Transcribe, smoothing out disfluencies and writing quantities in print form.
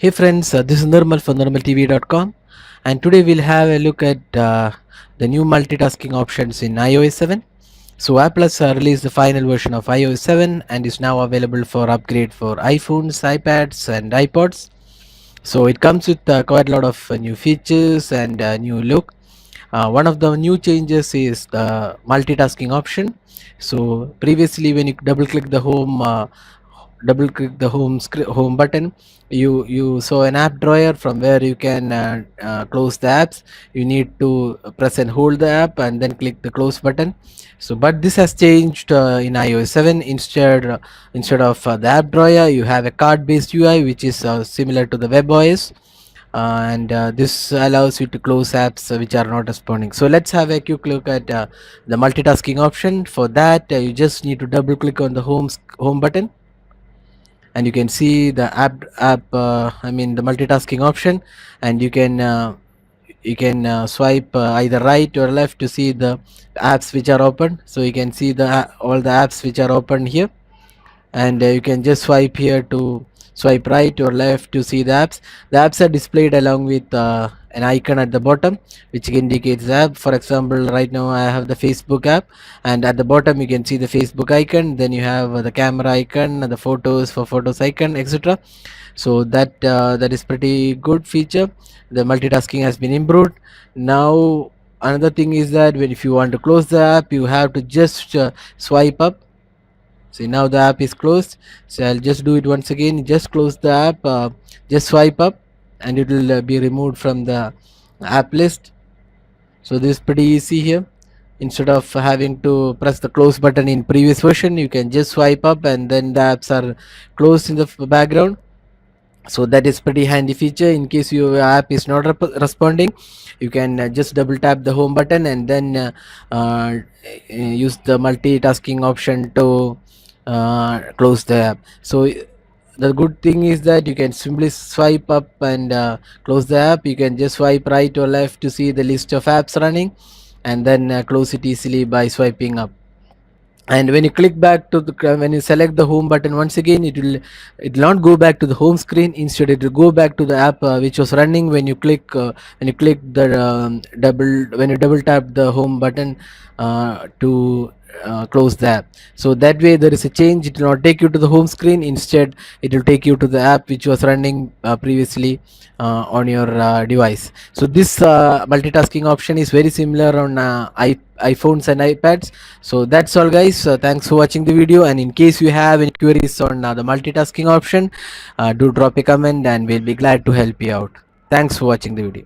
Hey friends, this is Nirmal from NirmalTV.com, and today we'll have a look at the new multitasking options in iOS 7. So Apple has released the final version of iOS 7 and is now available for upgrade for iPhones, iPads and iPods. So it comes with quite a lot of new features and new look. One of the new changes is the multitasking option. So previously when you double click the home button, you saw an app drawer from where you can close the apps. You need to press and hold the app and then click the close button. So but this has changed in iOS 7. Instead of the app drawer, you have a card based UI which is similar to the WebOS, and this allows you to close apps which are not responding. So let's have a quick look at the multitasking option. For that, you just need to double click on the home button, and you can see the the multitasking option, and you can swipe either right or left to see the apps which are open. So you can see all the apps which are open here, and you can just swipe here to swipe right or left to see the apps are displayed along with an icon at the bottom which indicates the app. For example, right now I have the Facebook app, and at the bottom you can see the Facebook icon, then you have the camera icon, the photos for photos icon, etc. So that is pretty good feature. The multitasking has been improved. Now another thing is that when if you want to close the app, you have to just swipe up. See, now the app is closed. So I'll just do it once again. Just close the app, just swipe up, and it will be removed from the app list. So this is pretty easy here. Instead of having to press the close button in previous version, you can just swipe up and then the apps are closed in the background. So that is pretty handy feature. In case your app is not responding, you can just double tap the home button and then use the multitasking option to close the app. So the good thing is that you can simply swipe up and close the app. You can just swipe right or left to see the list of apps running, and then close it easily by swiping up. And when you click back to the when you select the home button once again, it will not go back to the home screen. Instead it will go back to the app which was running when you click the when you double tap the home button to close the app. So that way there is a change. It will not take you to the home screen. Instead it will take you to the app which was running previously on your device. So this multitasking option is very similar on iPhones and iPads. So that's all guys. Thanks for watching the video, and in case you have any queries on the multitasking option, do drop a comment and we'll be glad to help you out. Thanks for watching the video.